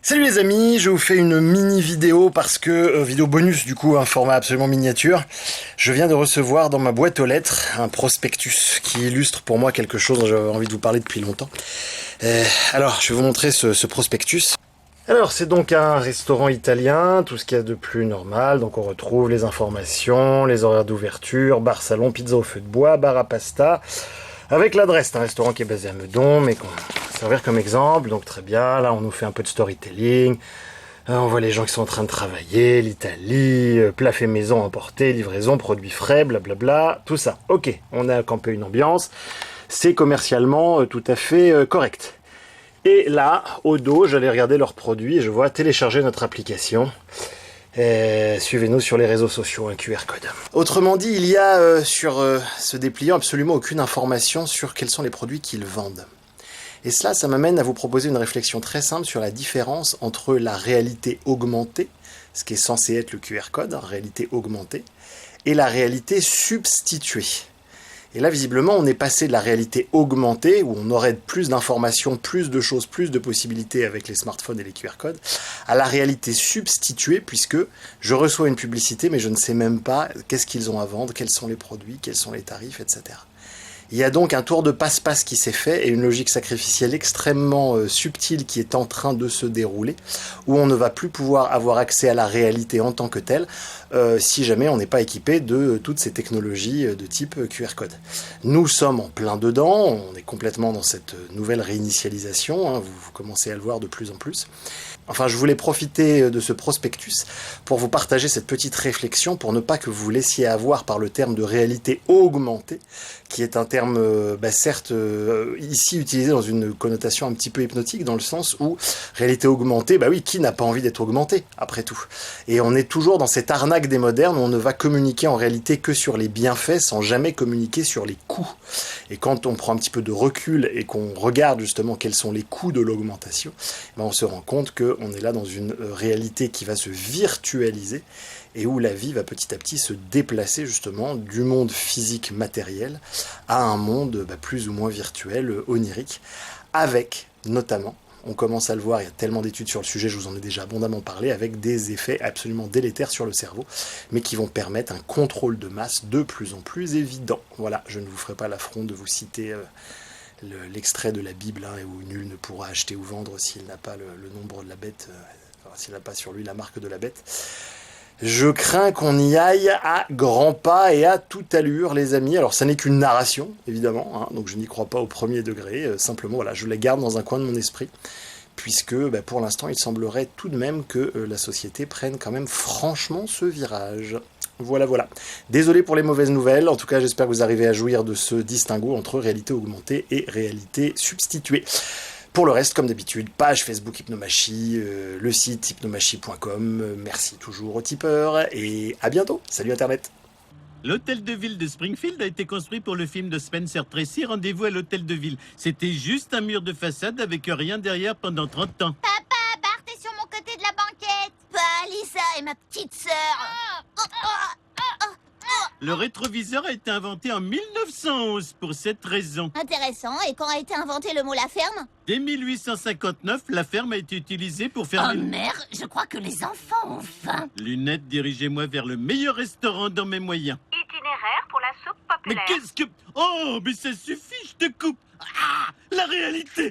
Salut les amis, je vous fais une mini vidéo parce que, vidéo bonus du coup, un format absolument miniature. Je viens de recevoir dans ma boîte aux lettres un prospectus qui illustre pour moi quelque chose dont j'avais envie de vous parler depuis longtemps. Alors, je vais vous montrer ce prospectus. Alors, c'est donc un restaurant italien, tout ce qu'il y a de plus normal. Donc on retrouve les informations, les horaires d'ouverture, bar salon, pizza au feu de bois, bar à pasta. Avec l'adresse, c'est un restaurant qui est basé à Meudon, mais qu'on va servir comme exemple, donc très bien. Là, on nous fait un peu de storytelling. On voit les gens qui sont en train de travailler, l'Italie, plat fait maison emporté, livraison, produits frais, blablabla, tout ça. Ok, on a campé une ambiance. C'est commercialement tout à fait correct. Et là, au dos, j'allais regarder leurs produits et je vois télécharger notre application. Suivez-nous sur les réseaux sociaux, un QR code. Autrement dit, il y a sur ce dépliant absolument aucune information sur quels sont les produits qu'ils vendent. Et cela, ça m'amène à vous proposer une réflexion très simple sur la différence entre la réalité augmentée, ce qui est censé être le QR code, réalité augmentée, et la réalité substituée. Et là, visiblement, on est passé de la réalité augmentée, où on aurait plus d'informations, plus de choses, plus de possibilités avec les smartphones et les QR codes, à la réalité substituée, puisque je reçois une publicité, mais je ne sais même pas qu'est-ce qu'ils ont à vendre, quels sont les produits, quels sont les tarifs, etc. Il y a donc un tour de passe-passe qui s'est fait et une logique sacrificielle extrêmement subtile qui est en train de se dérouler, où on ne va plus pouvoir avoir accès à la réalité en tant que telle si jamais on n'est pas équipé de toutes ces technologies de type QR code. Nous sommes en plein dedans, on est complètement dans cette nouvelle réinitialisation, hein, vous commencez à le voir de plus en plus. Enfin, je voulais profiter de ce prospectus pour vous partager cette petite réflexion pour ne pas que vous vous laissiez avoir par le terme de réalité augmentée, qui est un terme, certes, ici utilisé dans une connotation un petit peu hypnotique, dans le sens où réalité augmentée, bah oui, qui n'a pas envie d'être augmenté, après tout? Et on est toujours dans cette arnaque des modernes où on ne va communiquer en réalité que sur les bienfaits sans jamais communiquer sur les coûts. Et quand on prend un petit peu de recul et qu'on regarde justement quels sont les coûts de l'augmentation, on se rend compte qu'on est là dans une réalité qui va se virtualiser et où la vie va petit à petit se déplacer justement du monde physique matériel à un monde plus ou moins virtuel, onirique, avec notamment, on commence à le voir, il y a tellement d'études sur le sujet, je vous en ai déjà abondamment parlé, avec des effets absolument délétères sur le cerveau, mais qui vont permettre un contrôle de masse de plus en plus évident. Voilà, je ne vous ferai pas l'affront de vous citer l'extrait de la Bible, hein, où nul ne pourra acheter ou vendre s'il n'a pas le nombre de la bête, s'il n'a pas sur lui la marque de la bête. Je crains qu'on y aille à grands pas et à toute allure, les amis. Alors, ça n'est qu'une narration, évidemment, hein, donc je n'y crois pas au premier degré. Simplement, voilà, je la garde dans un coin de mon esprit, puisque pour l'instant, il semblerait tout de même que la société prenne quand même franchement ce virage. Voilà, voilà. Désolé pour les mauvaises nouvelles. En tout cas, j'espère que vous arrivez à jouir de ce distinguo entre réalité augmentée et réalité substituée. Pour le reste, comme d'habitude, page Facebook Hypnomachie, le site hypnomachie.com. Merci toujours aux tipeurs et à bientôt. Salut Internet. L'hôtel de ville de Springfield a été construit pour le film de Spencer Tracy, Rendez-vous à l'hôtel de ville. C'était juste un mur de façade avec rien derrière pendant 30 ans. Papa, Bart est sur mon côté de la banquette. Pas Lisa et ma petite sœur. Le rétroviseur a été inventé en 1911 pour cette raison. Intéressant. Et quand a été inventé le mot la ferme? Dès 1859, la ferme a été utilisée pour faire... Oh merde, je crois que les enfants ont faim. Lunettes, dirigez-moi vers le meilleur restaurant dans mes moyens. Itinéraire pour la soupe Mais populaire. qu'est-ce que... Oh, mais ça suffit, je te coupe. Ah, la réalité.